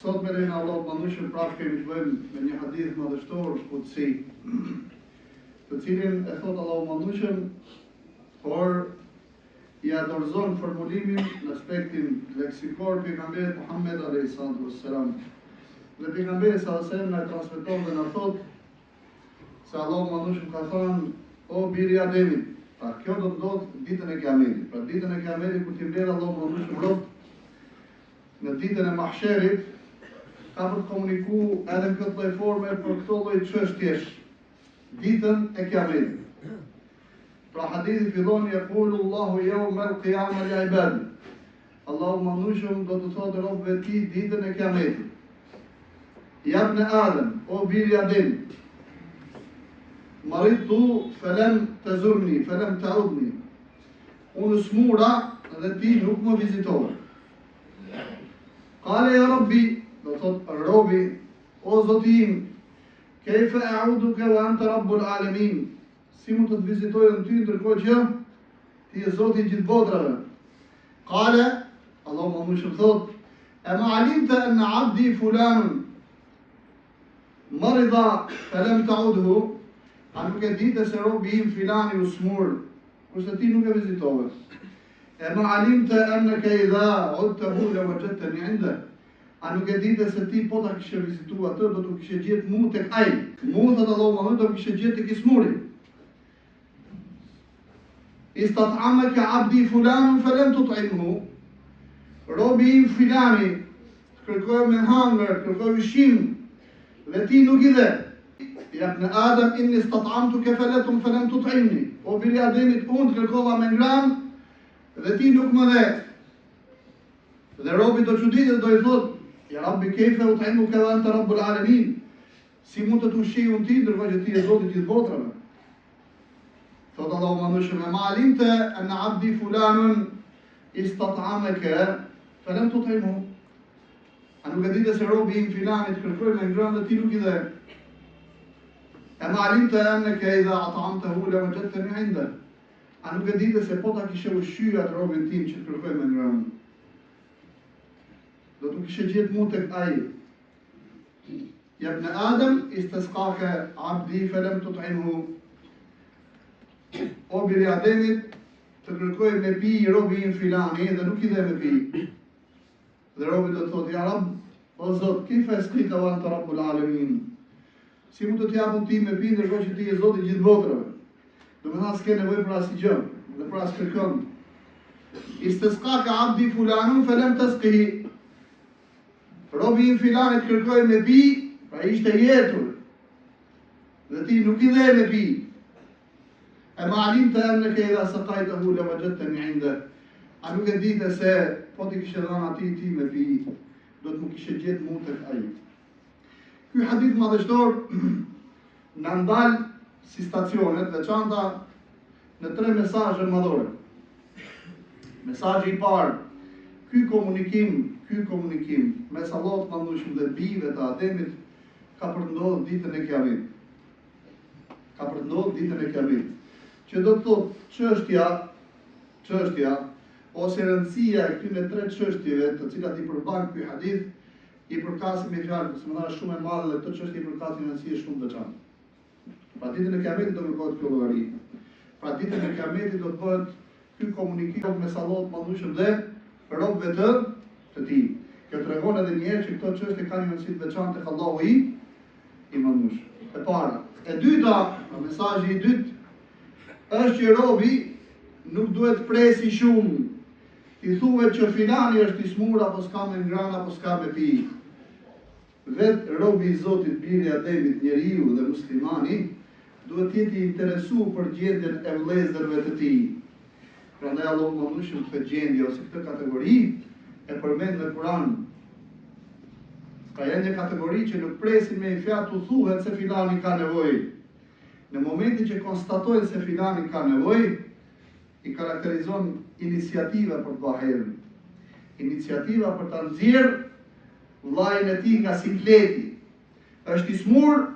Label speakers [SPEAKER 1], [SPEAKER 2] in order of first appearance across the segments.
[SPEAKER 1] Sot me lejnë Allah të manushëm prapë kemi të bëjmë me një hadith madhështor qudsi, të cilin e thot Allah manushëm, por i adorzon formulimin në aspektin leksikor pejgamberit Muhammed a.s. Dhe pejgamberi s.a.s. në transmeton dhe në thot se Allah manushëm ka thënë, o biri Ademit, pra kjo do të ndodhë ditën e Kiametit. Pra ditën e Kiametit kur t'i mbledh Allah manushëm rob në ditën e mahsherit, ka për të komuniku edhe në këtë lloj forme për këto lloj çështjesh, ditën e Kiametit. Pra hadithi fillon yaqulu Allahu yawma al-qiyamah li ibadi. Allahu manushëm do të thotë robëve të tij ditën e Kiametit. Ja ibn Adem, o biri Adem, maridtu falam tazurni, falam ta'udni. Unë smura dhe ti nuk më vizitove. Qale ya Rabbi, do thot robi, o Zotim, kejfe a'uduke wa anta rabbul alamin, si mund të të vizitojë në ty ndërkohë që ti je Zoti i gjithë botrave. Qale, Allah më shumë thot, e ma alimta anna abdi fulanun marida falam ta'udhu, a nuk e dite se robi im filani u smur, kurse ti nuk e vizitove. E ma alimta annaka idha udtahu la wajadtani inda, a nuk e dite se ti po ta kishe vizitu atë, do të kishe gjetë mu tek ai. Mu, thot Allah Muhammed, do të kishe gjetë tek ismuri. Istat'amaka abdi fulanun falam tut'imhu. Robi im filani kërkoi me hangër, kërkoi ushqim, dhe ti nuk i dhe. Ja ibn Adam inni istat'amtuka falam tut'imni. O biri Ademit, unë të kërkova me ngram dhe ti nuk më dhe. Dhe robi do çuditet, do i thot, ja Rabbi kejfe ut'imuka wa anta rabbul alamin, si mund të ushqej unë ti ndërkohë që ti je Zoti i gjithë botrave. Thot Allahu manushëm, e ma alimte anna abdi fulanun istat'amaka falam tut'imhu. A nuk e dite se robi im filanit kërkoi me ngrënë dhe ti nuk i dhe. E ma alimte annaka idha at'amtahu la wajadtani inda. A nuk e dite se po ta kishe ushqyer atë robin tim që kërkoi me ngrënë, do të kishe gjetë mu tek ai. Ja ibn Adam istasqaka abdi falam tut'imhu. O biri Ademit, të kërkoj me pi robi im filani dhe nuk i dhe me pi. Dhe robi do të thotë, ja Rab, o Zot, kejfe esqika wa anta rabbul alamin, si mund të t'japun ti me pi ndërkohë që ti je Zoti i gjithë botrave. Do me tha s'ke nevojë për asgjë dhe për as kërkon. Istasqaka abdi fulanun falam tasqihi. Robi im filanit kërkoi me pi, pra ishte jetur, dhe ti nuk i dhe me pi. E ma alimta annaka idha saqaytahu la wajadtani inda. A nuk e dite se po ti kishe dhënë atij ti me pi, do të më kishe gjetë mu tek ai. Ky hadith madhështor na ndal si stacionet veçanta në 3 mesazhe madhore. Mesazhi i parë, ky komunikim mes Allahut të Madhëshëm dhe bijve të Ademit ka për të ndodhur ditën e Kiametit. Ka për të ndodhur ditën e Kiametit. Që do të thotë çështja ose rëndësia e këtyre 3 çështjeve, të cilat i përmban ky hadith, i përkasin me fjalë bismillah shumë e madhe dhe këtë çështje i përkasin rëndësie shumë të veçantë. Pra ditën e Kiametit do kërkohet kjo llogari. Pra ditën e Kiametit do të bëhet ky komunikim mes Allahut të Madhëshëm dhe robëve të tij. Kjo tregon edhe një herë që këto çështje kanë një rëndësi të veçantë tek Allahu i Madhëshëm. E para. E dyta, mesazhi i dytë është që robi nuk duhet presi shumë. Ti thuhet që filani është i smur apo s'ka me ngrënë apo s'ka me pi. Vetë robi i Zotit, biri Ademit, njeriu dhe muslimani, duhet të jetë i interesuar për gjendjen e vëllezërve të tij. Prandaj Allahu më mënyrë këtë gjendje ose këtë kategori e përmend në Kur'an. Ka një kategori që nuk presin me i fjalë të thuhet se filani ka nevojë. Në momentin që konstatojnë se filani ka nevojë, i karakterizon iniciativa për të bërë. Iniciativa për ta nxjerrë vllajën e tij nga sikleti. Është i smur,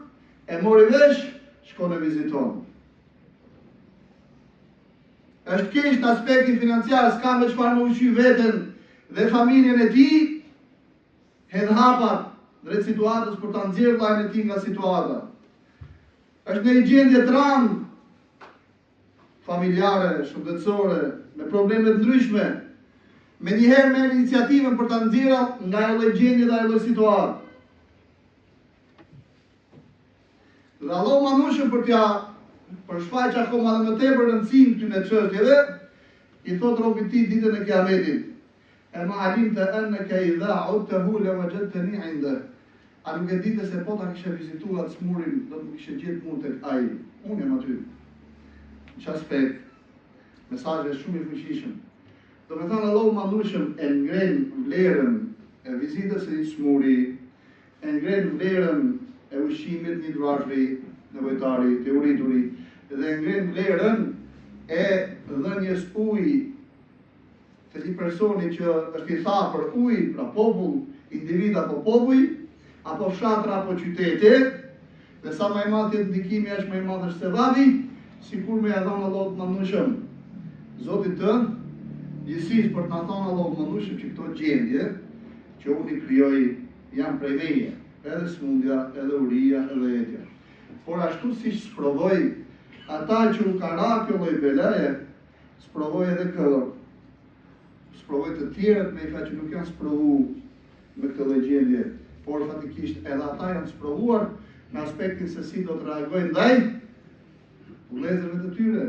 [SPEAKER 1] e mori vesh, shkon e viziton. Është keq në aspektin financiar, s'ka me çfarë më ushqy veten dhe familjen e tij, hedh hapat drejt situatës për ta nxjerrë vllajën e tij nga situata. Është në një gjendje të rëndë familjare, shëndetësore, me probleme të ndryshme, me njëherë merr iniciativën për ta nxjerrë nga ajo gjendje dhe ajo situatë. Dhe Allahu manushëm për shfaq akoma dhe më tepër rëndësinë këtyre çështjeve, i thot robit tij ditën e Kiametit: "E ma alimta annaka idha udtahu lawajadtani 'inda." A nuk e ditë se po ta kishe vizituar smurin, do të më kishe gjetë mua tek ai. Unë jam aty. Në që aspekt, mesazhi është shumë i fuqishëm. Do me thënë Allahu manushëm e ngren vlerën e vizitës së një smuri, e ngren vlerën e ushqimit një dravri, nevojtari, të urituri, dhe ngren vlerën e dhënjes ujë të një personi që është i tha për ujë, pra popull, individ apo popull, apo fshatra apo qytete, dhe sa më i madh jetë ndikimi është më i madh është sevapi, sikur me ia dhënë Allahu të manushëm Zotit tënd, gjithësisë për ta thënë Allahu të manushëm që këto gjendje që unë i krijoj janë prej meje, edhe smundja, edhe uria, edhe etja. Por ashtu siç sprovoj ata që u ka ra kjo lloj belaje, sprovoj edhe kë, sprovoj të tjerët me i fa që nuk janë sprovu me këtë lloj gjendje, por fatikisht edhe ata janë sprovuar në aspektin se si do të reagojnë ndaj vëllezërve të tyre.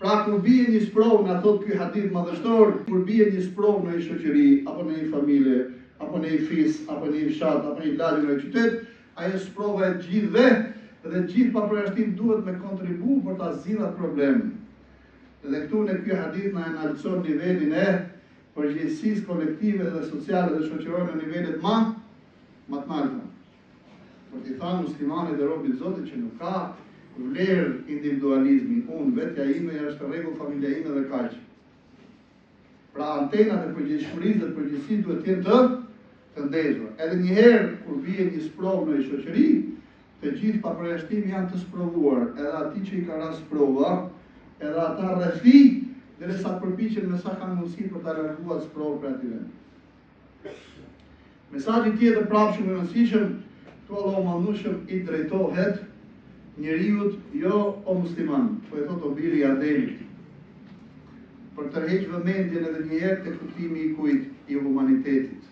[SPEAKER 1] Pra kur bie një sprovë, na thot ky hadith madhështor, kur bie një sprovë në një shoqëri, apo në një familje, apo në një fis, apo në një fshat, apo në një lagje, në një qytet, ajo sprova e gjithëve dhe gjithë pa përjashtim duhet me kontribu për ta zgjidhur atë problem. Dhe këtu në ky hadith na analizon nivelin e përgjegjësisë kolektive dhe sociale dhe shoqërore në nivelet më të larta. Për t'i thënë muslimanit dhe robit Zotit që nuk ka vlerë individualizmi, unë vetja ime është rregull, familja ime dhe kaq. Pra antenat e përgjegjësisë dhe përgjegjësisë duhet të jenë të ndezura. Edhe një herë kur bie një sprovë në një shoqëri, të gjithë pa përjashtim janë të sprovuar, edhe ati që i ka ra sprova, edhe ata rrethi, derisa përpiqen me sa kanë mundësi për ta larguar sprovën prej atyre. Mesazhi tjetër prapë shumë i rëndësishëm, tu Allahu manushëm i drejtohet njeriut, jo o musliman, po e thot o biri i Adelit, për tërheq vëmendjen edhe një herë te kuptimi i kujt, i humanitetit.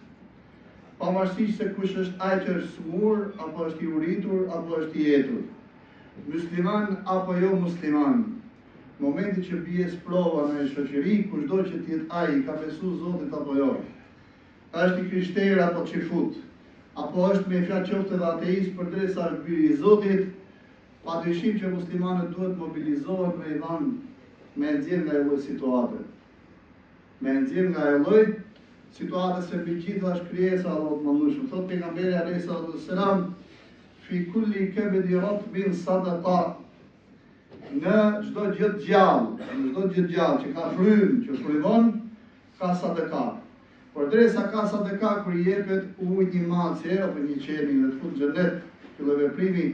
[SPEAKER 1] Pavarësisht se kush është ai që është smur, apo është i uritur, apo është i jetur, musliman apo jo musliman, momenti që bie sprova në një shoqëri, kushdo që të jetë ai, ka besu Zotit apo jo, është i krishterë apo çifut, apo është me fjalë qoftë edhe ateist përderisa është biri i Zotit, padyshim që muslimanët duhet mobilizohen me i dhanë me nxjerr nga ajo situatë. Me nxjerr nga ajo lloj situate se mbi gjitha është krijesa Allahu të mëndshëm. Thot pejgamberi alayhis salam, fi kulli kabdi ratbin sadaqa. Në çdo gjë të gjallë, që ka frymë, që frymon, ka sadaka. Por derisa ka sadaka kur i jepet ujë një mace apo një qeni në të fut xhenet, ky lloj veprimi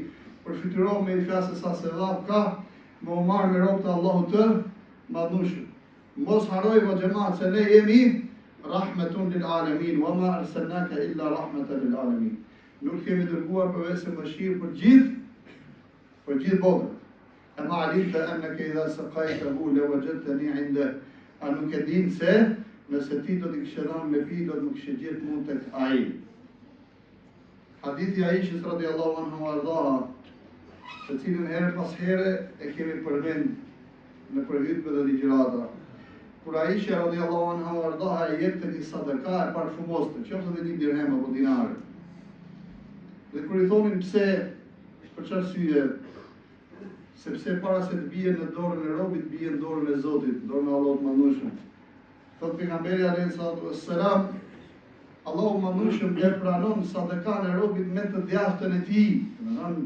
[SPEAKER 1] përfituron me i fjalë sa sevap ka, me u marrë me robët e Allahut të madhnushëm. Mos harrojmë o xhamat se ne jemi rahmetun lil alamin, wa ma arsalnaka illa rahmatan lil alamin. Nuk kemi dërguar përveç se mëshirë për gjithë botën. E ma alimta annaka idha saqaytahu lawajadtani 'inda. A nuk e din se nëse ti do t'i kishe dhënë me pi, do të më kishe gjetë mua tek ai. Hadithi Aishës radiallahu anha ardha, të cilën herë pas here e kemi përmend në përhutbe dhe ligjërata. Kur Aisha radiallahu anha ardha e jepte një sadaka e parfumoste, qoftë edhe 1 dirhem apo dinare. Dhe kur i thonin pse, për çfarë arsye, sepse para se të bie në dorën e robit, bie në dorën e Zotit, në dorën e Allahut të Madhnueshëm. Thot pejgamberi alayhis salam, Allahu Madhnueshëm e pranon sadakan e robit me të djathtën e tij, domethënë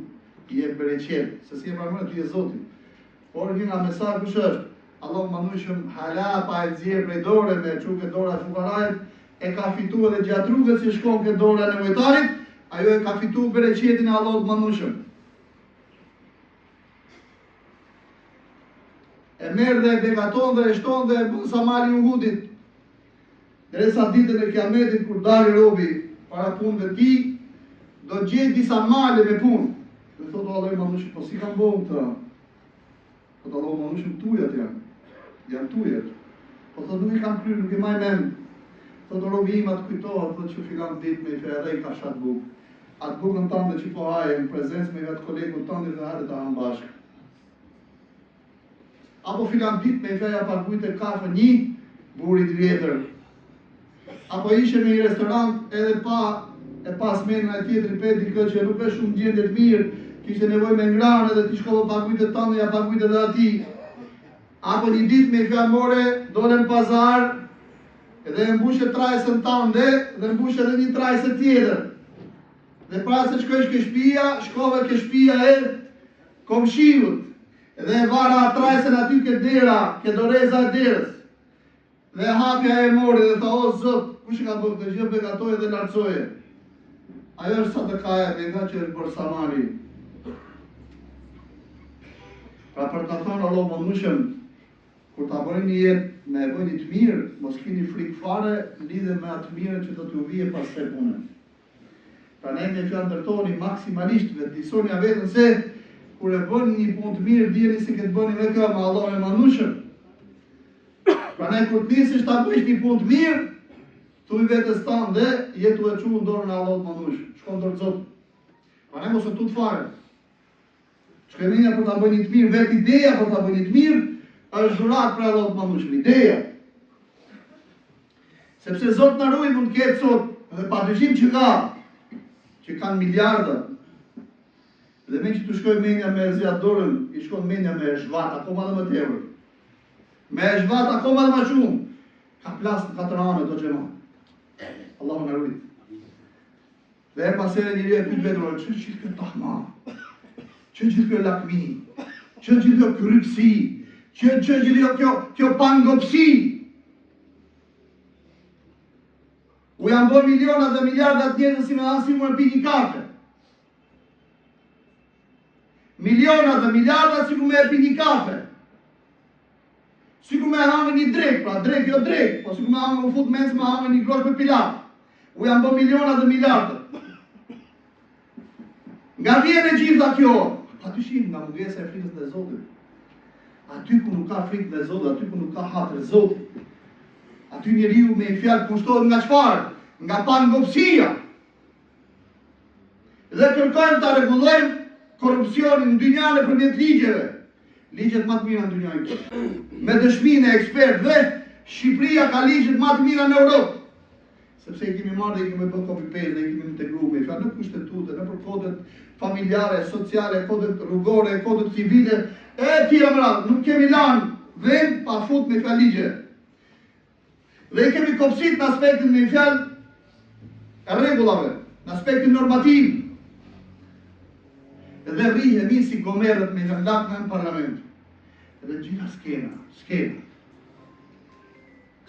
[SPEAKER 1] i jep bereqet, se si e pranon ti e Zotit. Por një nga mesazhi kush është? Allahu Madhnueshëm hala pa e nxjerr prej dore me çuke dora e fukarajt, e ka fituar edhe gjatë rrugës që shkon ke dora e nevojtarit, ajo e ka fituar bereqetin e Allahut Madhnueshëm. E merr dhe e begaton dhe e shton dhe e bën sa mali Uhudit. Derisa ditën e Kiametit kur dalë robi para punëve ti, do gjetë disa male me punë. Dhe thotë Allahu manushim, po si kanë bëu këta? Po Allahu manushim tujat janë tujat. Po thotë nuk i kanë kryer, nuk i maj mend. Thotë robi im atë kujtohet, thotë që filan ditë me i fe edhe i ka shatë bukë. Atë bukën tënde që po haje në prezencë me vetë kolegun tënde dhe hajde ta hanë bashkë. Apo filan ditë me i feja paguajtë kafe një burit vjetër. Apo ishe në një restorant edhe pas menën e tjetër i peti këtë që nuk është shumë gjendje të mirë, kishte nevojë me ngranë edhe ti shkove paguajtë tënde ja paguajtë edhe atij. Apo një ditë me i feja more, dole në pazar, edhe e mbushe trajsën tënde dhe mbushe edhe një trajsë tjetër. Dhe para se shkojsh ke shtëpia, shkove ke shtëpia e komshiut. Dhe e vara trajsën aty ke dera, ke doreza e derës. Dhe hapja e mori dhe tha, o Zot, kush ka bërë këtë gjë, begatoje dhe lartësoje. Ajo është sadakaja me nga që është bërë samari. Pra për të thonë Allah më nushëm, kur ta bëni një jetë me bëni të mirë, mos keni frikë fare, lidhe me atë mirë që do t'ju vije pas kësaj pune. Pra ne me fjalë ndërtoni maksimalisht, vetëdijsoni vetën se kur e bëni një punë të mirë, dijeni se këtë bëni me kë me Allahun e manushëm. Pra ne kur të nisesh ta bësh një punë të mirë, thuaj vetes tënde dhe jetu e çu dorën e Allahut manush. Shkon dorë Zot. Pra ne mos e tut fare. Shkëmia për ta bëni të mirë, vetë ideja për ta bëni të mirë është dhurat për Allahut manush, ideja. Sepse Zot na ruaj mund të ketë sot dhe padyshim që kanë miliarda. Dhe me që të shkoj menja me zjat dorën, i shkon menja me zhvat, akoma dhe më tepër. Me zhvat, akoma dhe më shumë. Ka plas në 4 anë do gjema. Allahu në rrit. Dhe e pasere njëri e pyet vetëm, që gjithë kjo tahma? Që gjithë kjo lakmi? Që gjithë kjo krypsi? Që gjithë kjo pangopsi? U janë bërë milionat dhe miliardat njerëz si me dhanë si më pi një kafe. Milionat dhe miliardat si ku me pi një kafe. Si ku me hanë një drek, pra drek jo drek, po si ku me hanë u fut mens me hanë një grosh për pilat. U janë bërë milionat dhe miliardat. Nga vjen e gjitha kjo, patyshim nga mungesa e frikës dhe Zotit. Aty ku nuk ka frikë dhe Zotit, aty ku nuk ka hatër Zotit. Aty njeriu me fjalë kushtohet nga çfarë? Nga pangopsia. Dhe kërkojmë ta rregullojmë korrupsionin në dynjan e përmjet ligjeve. Ligjet më të mira në dynjë. Me dëshminë e ekspertëve, Shqipëria ka ligjet më të mira në Europë. Sepse i kemi marrë dhe i kemi bërë copy-paste dhe i kemi integruar me fjalë në kushtetute, në për kodet familjare, sociale, kodet rrugore, kodet civile, e tjera më radhë. Nuk kemi lanë vend pa fut me fjalë ligje. Dhe i kemi kopsit në aspektin me fjalë e rregullave, në aspektin normativ. Dhe rrihemi si gomerët me lakme në parlament. Dhe gjitha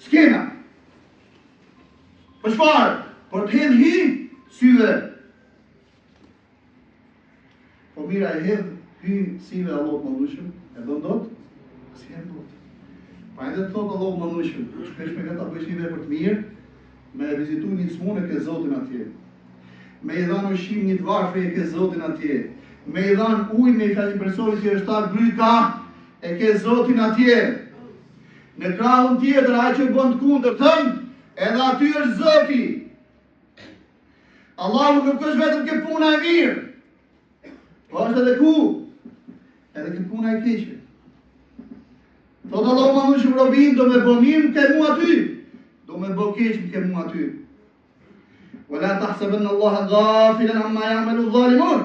[SPEAKER 1] skena. Për çfarë? Për të hedhë hy syve. Po mira e hedhë hy syve Allahut manushëm, e do ndot? Si e ndot? Pa edhe të thotë Allahu manushëm, shpesh me këta bëjsh një vepër të mirë, me vizitu një smune ke Zotin atje. Me i dhanë ushqim një të varfë e ke Zotin atje. Me i dhanë ujë me i ka një personi që është ta gryka e ke Zotin atje. Në krahun tjetër, ai që bën të kundërtën, edhe aty është Zoti. Allahu nuk është vetëm ke puna e mirë, po është edhe ku? Edhe ke puna e keqe. Thotë Allahu manushëm robin, do me bë mirë ke mu aty, do me bë keq ke mu aty. Wala tahsabanna Allaha ghafilan amma ya'malu adh-dhalimun.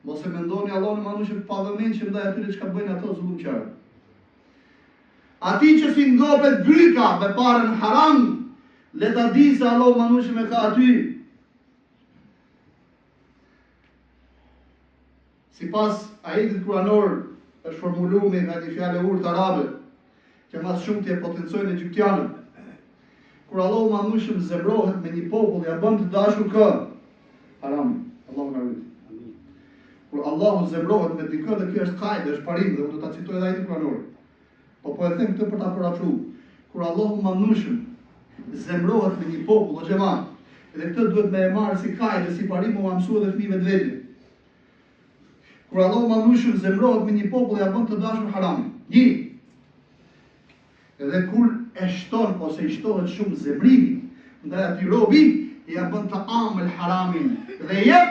[SPEAKER 1] Mos e mendoni Allahun manushëm pa vëmendje ndaj atyre që bëjnë ato zullumqtarë. Ati që si ngopet gryka me parën haram, le ta di se Allahu manushëm e ka aty. Sipas ajetit kuranor është formuluar me një fjalë urtë arabe, që mas shumë të potencojnë egjiptianët. Kur Allahu manushëm zemrohet me një popull, ja bën të dashur kë? Haram. Allahu na ruaj. Kur Allahu zemrohet me dikë, dhe kjo është kajde, është parim, dhe unë do ta citoj edhe ajetin kuranor. Po e them këtë për ta paraqur. Kur Allahu manushëm zemrohet me një popull, o xhamat. Dhe këtë duhet me e marrë si kajtë, si parim u mësua dhe fëmijëve të vegjël. Kur Allahu Madhëshëm zemrohet me një popull, ja bën të dashur haramin. Edhe kur e shton ose i shtohet shumë zemrimi ndaj atij robi, ja bën të amël haramin dhe jep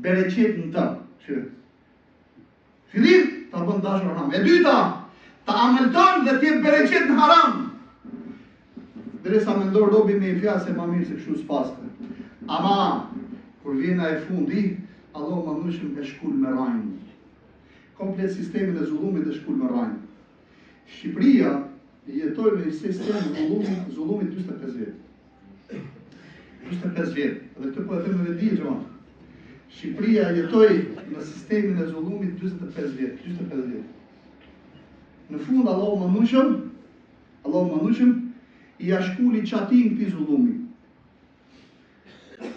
[SPEAKER 1] bereqet në të. Fillim, ta bën dashur haram. E dyta, ta amëlton dhe t'jep bereqet në haram. Derisa mendon robi me i fjalë se ma mirë se kështu s'paste. Ama, kur vjen ai fundi, Allahu Madhëshëm e shkull me rajnë. Komplet sistemin e zullumit e shkull me rajnë. Shqipëria jetoj me një sistem zullumit 25 vjet. 25 vjet. Dhe këtë po e them me vedi, xhamat. Shqipëria jetoj në sistemin e zullumit 25 vjet. 25 vjet. Në fund Allahu Madhëshëm i shkulli qatin këtij zullumi.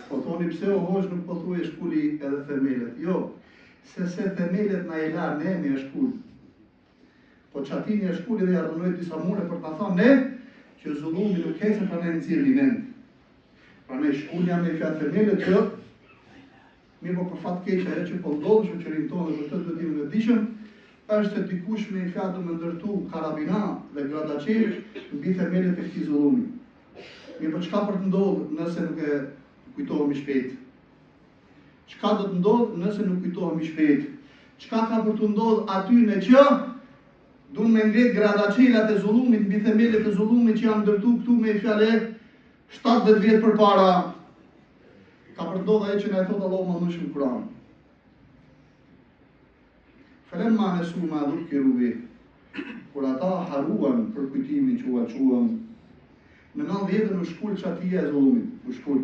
[SPEAKER 1] Po thoni pse o hoxh nuk po thuaj shkulli edhe themelet. Jo, se themelet na e la ne me shkull. Po qatini e shkulli dhe ja rënoj disa mure për ta thënë ne që zullumi nuk ka se pranë nxirr vend. Pranë shkullja me fjalë themelet që mirë po për fat keq ajo që po ndodh shoqërinë tonë dhe këtë duhet të dimë është se dikush me fjalë më ndërtu karabina dhe gradaçel mbi themelet e këtij zullumi. Mirë po çka për të ndodhur nëse nuk e kujtohemi shpejt? Çka do të ndodh nëse nuk kujtohemi shpejt? Çka ka për të ndodhur aty në që duan me ngrit gradaçelat e zullumit mbi themelet e zullumit që janë ndërtu këtu me fjalë 70 vjet përpara? Ka për të ndodhur ajo që na thot Allahu Madhëshëm në Kur'an. Falemma nesu ma dhukiru bih, kur ata haruan për kujtimin që u aquan, në 90 u shkull qatia e zullumit, u shkull.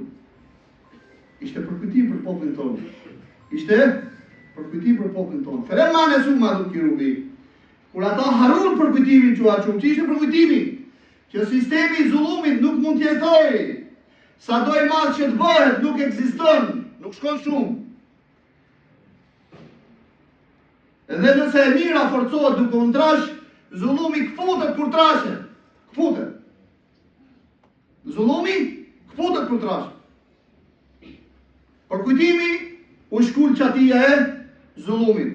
[SPEAKER 1] Ishte për kujtim për popullin tonë. Ishte për kujtim për popullin tonë. Falemma nesu ma dhukiru bih, kur ata haruan për kujtimin që u aquan, që ishte për kujtimin, që sistemi i zullumit nuk mund të jetojë, sa do i madh që të bëhet nuk ekziston, nuk shkon shumë. Edhe nëse e mira forcohet duke u trash, zullumi kfutet kur trashet. Kfutet. Zullumi kfutet kur trashet. Për kujtimi u shkull qatia e zullumit.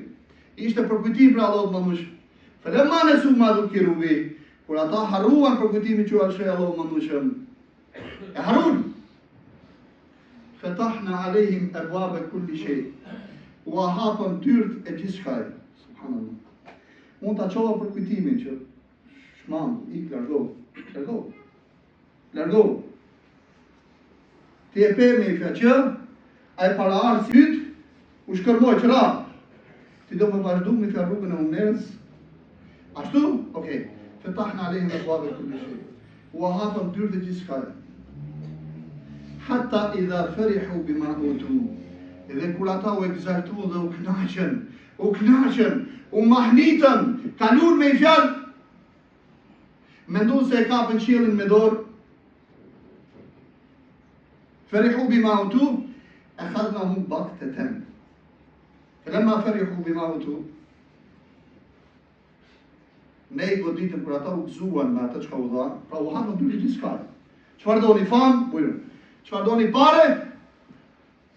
[SPEAKER 1] Ishte për kujtim për Allahu Madhëshëm. Falemma nesu ma dhukiru bih, kur ata harruan për kujtimin që u aquan Allahu Madhëshëm. E harruan. Fatahna alehim abwaaba kulli shay. U hapën dyert e gjithçkaje. Mund ta çova për kujtimin që shmang, ik largo. Ti e pe me i fja që ai para arsi yt u shkërmoj qëra. Ti do më vazhdu me fja rrugën e unerës. Ashtu? Okej. Fatahna alehim abwaaba kulli shay. U hapën dyert e gjithçkaje. Hatta idha farihu bima utu. Edhe kur ata u egzaltuan dhe u knaqën, u mahnitën, kalun me i fjalë, mendon se e kapën qiellin me dorë. Farihu bima utu, akhadnahum baghtatan. Falamma farihu bima utu, ne i goditëm kur ata u gëzuan me atë çka u dha, pra u hapën dyert gjithçka. Çfarë doni famë? Bujë. Çfarë doni pare?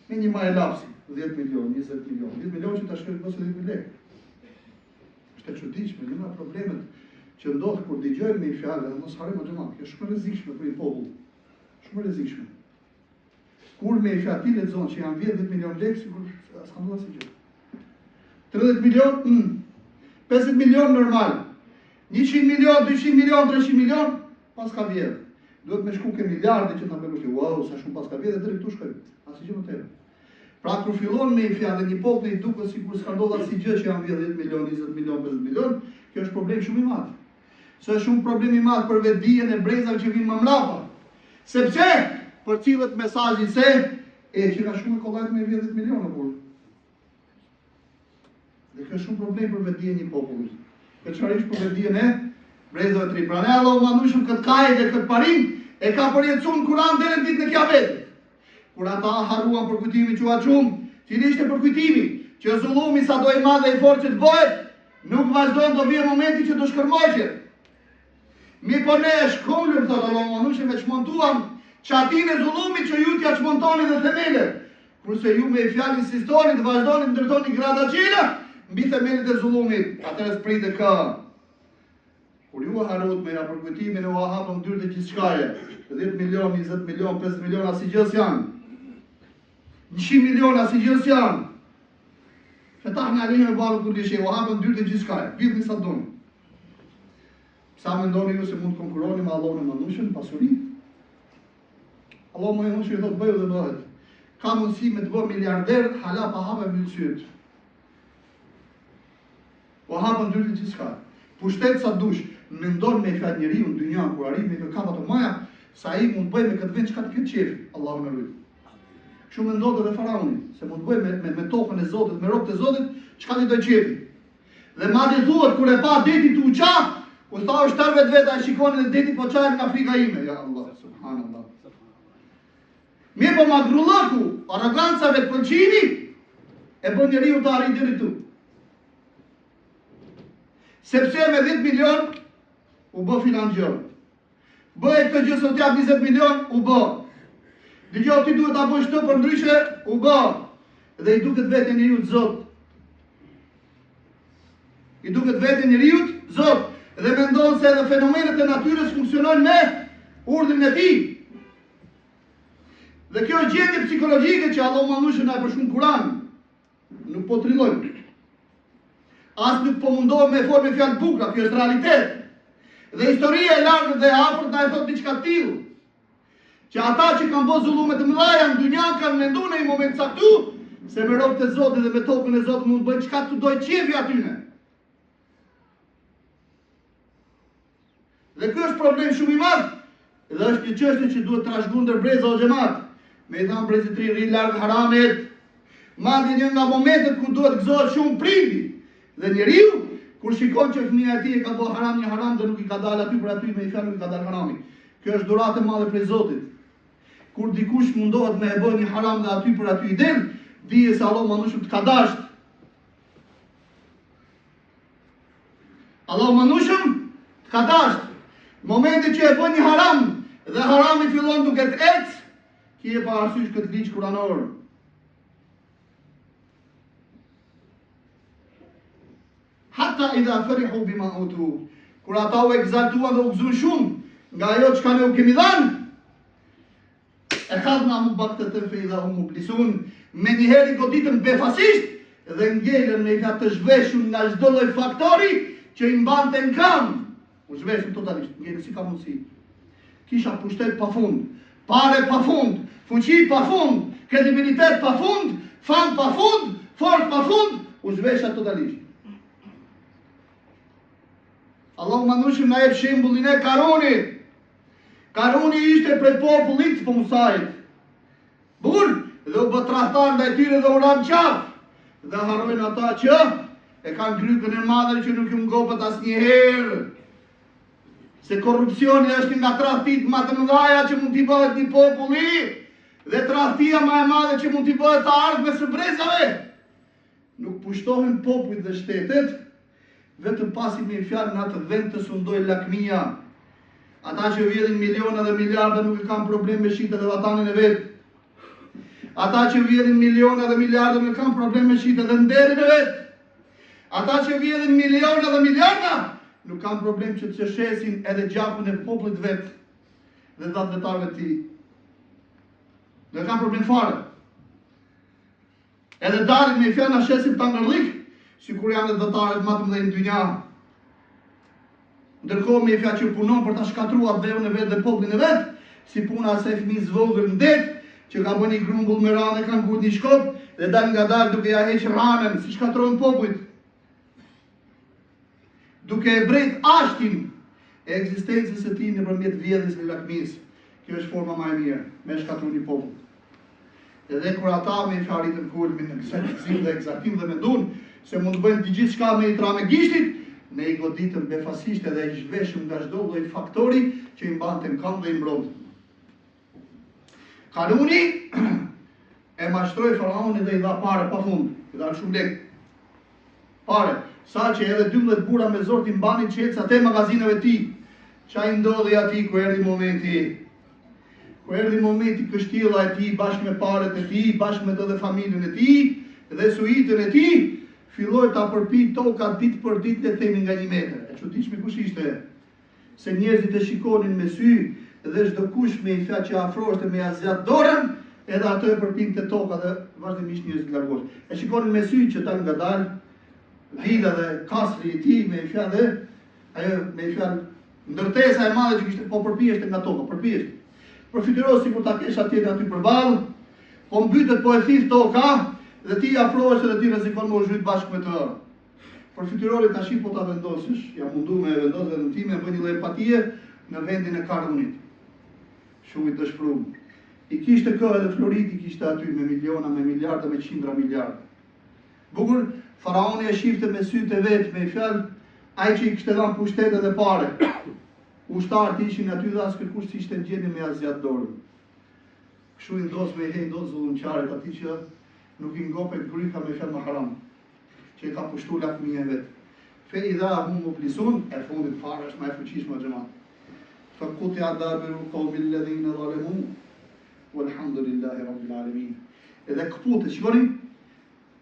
[SPEAKER 1] Me një majë lapsi, 10 milion, 20 milion. 10 milion që ta shkojnë ose 10 lekë. Është e çuditshme, njëra problemet që ndodh kur dëgjojmë një fjalë, mos harrojmë xhamat, kjo është shumë e rrezikshme për një popull. Shumë e rrezikshme. Kur me fjalë ti lexon që janë 10 milion lekë, sikur s'ka ndodhur asgjë. 30 milion, 50 milion normal. 100 milion, 200 milion, 300 milion, pas ka vjedh. Duhet me shku ke miliarde që ta bëjmë që wow, sa shumë pas ka vjedh dhe deri këtu shkojmë. Asgjë më tepër. Pra kur fillon me fjalë një popull i duket sikur s'ka ndodhur asgjë që janë 10 milion, 20 milion, 50 milion, kjo është problem shumë i madh. Është shumë problem i madh për vetdijen e brezave që vinë më mbrapa. Sepse përcillet mesazhi se që ka shumë kollajt me 10 milion apo. Dhe kjo është shumë problem për vetdijen e një populli. Veçanërisht për vetdijen e brezave të ri. Pra ne Allahu Madhëshëm këtë kaj dhe këtë parim e ka përjetësuar në Kur'an deri në ditën e Kiametit. Kur ata harruan për kujtimin që u aqum, cili ishte për kujtimin që zullumi sa do i madh dhe i fortë që të bëhet, nuk vazhdon do vijë momenti që do shkërmoqet. Mi po ne e shkollëm, thotë Allah manushë, me çmontuam qatin e zullumit që ju t'ja çmontoni dhe themelet. Kurse ju me fjalë insistoni të vazhdoni të ndërtoni gradacila mbi themelet e zullumit, atëherë spritet ka. Kur ju harrot me përkujtimin e u hapën dyrët e gjithçkaje, 10 milion, 20 milion, 50 milion si gjës janë. 100 milion si gjës janë. Fetah në alinjë me balë kur lishe, u hapën dyrët e gjithçkaje, vitni sa doni. Sa mendoni ju se mund të konkuroni me Allahun e Madhëshëm, pasuri? Allahu më i thotë bëju dhe bëhet. Ka mundësi me të bëjë miliarder, hala pa hapë mbyll syt. U hapën dyrët e gjithçkaje. Pushtet sa dush, mendon me fjalë njeriu në dynjë kur arrin me kapa të maja, sa ai mund bëj me këtë vend çka të ketë qef, Allahu na lut. Kështu mendon edhe faraoni, se mund bëj me tokën e Zotit, me rrobat e Zotit, çka ti do qefi. Dhe madje thuhet kur e pa detin të uqa, u tha ushtarëve vetë ai shikonin dhe deti po çajën nga frika ime, ja Allah, subhanallah. Mirë po magrullaku, arrogancave të pëlqimi, e bën njeriu të arrijë deri këtu. Sepse me 10 milion u bë financiar. Bëj këtë gjë sot jap 20 milion, u bë. Dëgjoj ti duhet ta bësh këtë për ndryshe, u bë. Dhe i duket vetë njeriu Zot. I duket vetë njeriu Zot. Dhe mendon se edhe fenomenet e natyrës funksionojnë me urdhrin e tij. Dhe kjo është gjendje psikologjike që Allahu manushë na e përshkruan Kur'an. Nuk po trillojmë. As nuk po mundohem me formë fjalë bukura, kjo është realitet. Dhe historia e largët dhe e afërt na e thot diçka të tillë. Që ata që kanë bërë zullume të mëdha në dynjë kanë menduar në një moment caktu se me robët e Zotit dhe me tokën e Zotit mund të bëjnë çka të dojë qefi atyne. Dhe ky është problem shumë i madh. Dhe është një çështje që duhet trashëguar ndër breza o xhamat. Me i thamë brezit ri larg haramit. Madje një nga momentet ku duhet gëzohet shumë prindi. Dhe njeriu, kur shikon që fëmia e tij e ka bërë haram një haram dhe nuk i ka dalë aty për aty me i fjalë nuk i ka dalë harami. Kjo është dhuratë e madhe prej Zotit. Kur dikush mundohet me e bërë një haram dhe aty për aty i del, dije se Allahu manushëm të ka dashur. Allahu manushëm të ka dashur. Momenti që e bën një haram dhe harami fillon duke të ecë, ki e parasysh këtë ligj kuranor. Hatta idha farihu bima utu. Kur ata u egzaltuan dhe u gëzuan shumë nga ajo çka ne u kemi dhënë, e khadna mubaktatan fa idha hum mublisun. Me njëherë goditën befasisht dhe ngelën me ka të zhveshur nga çdo lloj faktori që i mbante në kam. U zhveshën totalisht, ngelën si ka mundësi. Kisha pushtet pafund, pare pafund, fuqi pafund, kredibilitet pafund, fam pafund, fortë pafund, u zhvesha totalisht. Allahu manushim na jep shembullin e Karunit. Karuni ishte prej popullit të Musait. Burr, dhe u bë tradhtar ndaj tyre dhe u ran qaf. Dhe harrojnë ata që e kanë grykën e madhe që nuk ju ngopet asnjëherë. Se korrupsioni është nga tradhtit më të mëdha që mund t'i bëhet një populli dhe tradhtia më e madhe që mund t'i bëhet të ardhmes së brezave. Nuk pushtohen popujt dhe shtetet vetëm pasi me fjalë në atë vend të sundoj lakmia. Ata që vjedhin miliona dhe miliarda nuk e kanë problem me shite dhe vatanin e vet. Ata që vjedhin miliona dhe miliarda nuk e kanë problem me shite dhe nderin e vet. Ata që vjedhin miliona dhe miliarda nuk kanë problem që të shesin edhe gjakun e popullit vet dhe datë vetarëve të tij. Nuk kanë problem fare. Edhe darin me fjalë na shesin ta ngërllik, sikur janë vetarët më të mëdhenj në dynja. Ndërkohë me fjalë që punon për ta shkatruar dheun e vet dhe popullin e vet, si puna e asaj fëmijë vogël në det, që ka bënë një grumbull me ranë, kanë ngurt një shkop dhe dal ngadalë duke ja hequr ranën, si shkatrohen popujt. Duke e bret ashtin e ekzistencës së tij nëpërmjet vjedhjes së lakmisë. Kjo është forma më e mirë me shkatruar një popull. Edhe kur ata me arritën kulmin në gëzim dhe ekzaltim dhe mendon se mund të bëjnë gjithçka me i tra me gishtit, ne i goditëm befasisht edhe i zhveshëm nga çdo lloj faktori që i mbante në këmbë dhe i mbrojtën. Karuni e mashtroi faraonin dhe i dha parë pafund, i dha shumë lekë. Pare, sa që edhe 12 burra me zor t'i mbanin qelësat e magazinave tij. Qa i ndodhi ati ku erdi momenti? Ku erdi momenti kështjella e ti, bashkë me paret e ti, bashkë me të dhe familjen e ti, dhe suitën e ti, filloj ta përpi toka ditë për ditë le themi nga 1 metër. E çuditshme kush ishte? Se njerëzit e shikonin me sy dhe çdo kush me i tha që afroheshte me azjat dorën, edhe ato e përpinte toka dhe vazhdimisht njerëzit largoheshin. E shikonin me sy që dal ngadal vida dhe kasri i tij me i fjalë dhe ajo me i fjalë ndërtesa e madhe që kishte po përpiheshte nga toka, përpiheshte. Përfituros sikur ta kesh atje aty përballë, po mbytet po e thith toka dhe ti afrohesh dhe ti rrezikon me u zhyt bashkë me të. Përfityrori tash po ta vendosësh, jam mundu me vendos vetëm ti me bën një lloj empatie në vendin e Karunit. Shumë i dëshpëruar. I kishte kohë edhe Floridi kishte aty me miliona, me miliarda, me qindra miliarda. Bukur, faraoni e shifte me sytë e vet, me fjalë, ai që i kishte dhënë pushtetet dhe pare. Ushtarët ishin aty dhe as kërkush si ishte në gjendje me azjat dorën. Kështu i ndos me ndos zullumqarit ati që nuk i ngopet gryka me fjalë haram, që i ka pushtu la fëmijën e vet. Fe idha hum mublisun, e fundit fare është më e fuqishme xhamat. Fa qut'a dabiru qawmil ladhina zalimu walhamdulillahi rabbil alamin. Edhe këputë, shikoni,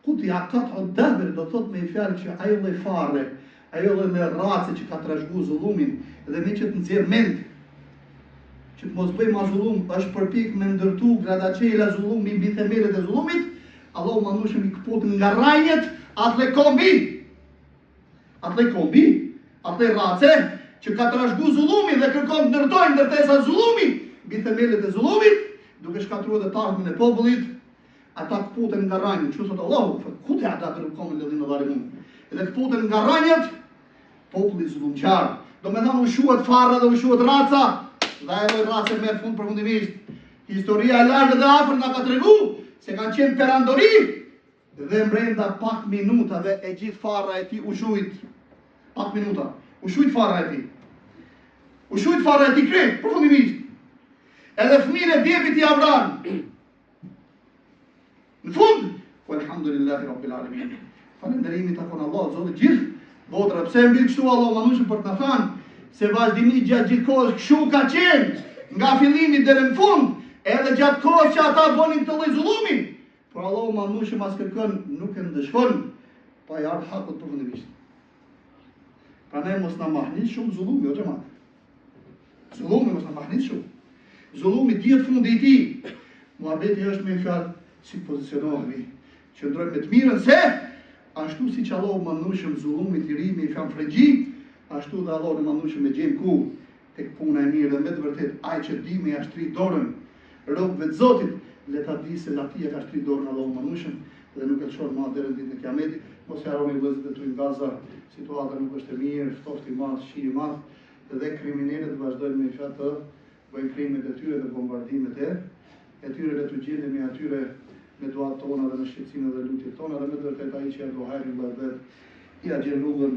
[SPEAKER 1] qut'a qat'u dabir do thot me fjalë që ajo lloj farre, ajo lloj race që ka trashëguar zullumin dhe me që të nxjerr mend që të mos bëjmë ma zullum, është përpik me ndërtu gradacela zullumi mbi themelet e zullumit, Allahu mandushëm i këput nga rajnjet atë le race që ka trashëguar zullumin dhe kërkon të ndërtojnë ndërtesa zullumi mbi themelet e zullumit, duke shkatruar dhe tardhmen e popullit, ata këputen nga rajnjet. Kështu thot Allahu, qut'a dabiru qawmil ladhina zalimu. Dhe këputen nga rajnjet populli zullumqar. Do me thënë u shuhet farra dhe u shuhet raca, dhe ajo race merr fund përfundimisht. Historia e largët dhe afër na ka tregu se kanë qenë perandori dhe brenda pak minutave e gjithë farra e tij u shujt. Pak minuta, u shujt farra e tij. U shujt farra e tij krejt përfundimisht. Edhe fëmijën e djepit i avran. Në fund, alhamdulillahi rabbil alamin. Falënderimi takon Allahut, Zotit gjithë botra. Pse mbi kështu Allahu manushëm për të na thënë se vazhdimisht gjatë gjithë kohës kështu ka qenë, nga fillimi deri në fund, edhe gjatë kohës që ata bënin këtë lloj zullumi, por Allahu manushëm as kërkon nuk e ndëshkon, pa i ardhur hakut përfundimisht. Prandaj mos na mahnis shumë zullumi, o xhamat. Zullumi mos na mahnis shumë. Zullumi dihet fundi i tij. Muhabeti është me fjalë si pozicionohemi, qëndrojmë me të mirën se ashtu siç Allahu manushëm zullumit i ri me fjalë frigji, ashtu dhe Allahu manushëm me gjem ku tek puna e mirë dhe me të vërtet ai që di me jashtri dorën robëve të Zotit, le ta di se ati e ka shtri dorën Allahu manushëm dhe nuk e çon më deri në ditën e Kiametit. Mos e harroni vëllezërit e tu në Gaza, situata nuk është e mirë, ftofti i madh, shi i madh dhe kriminalët vazhdojnë me fjalë të bëjnë krimet e tyre dhe bombardimet e tyre le të gjendemi atyre me duat tona dhe me shqetësinë dhe lutjet tona dhe me të vërtet ai që do hajrin vëllezër i agjen rrugën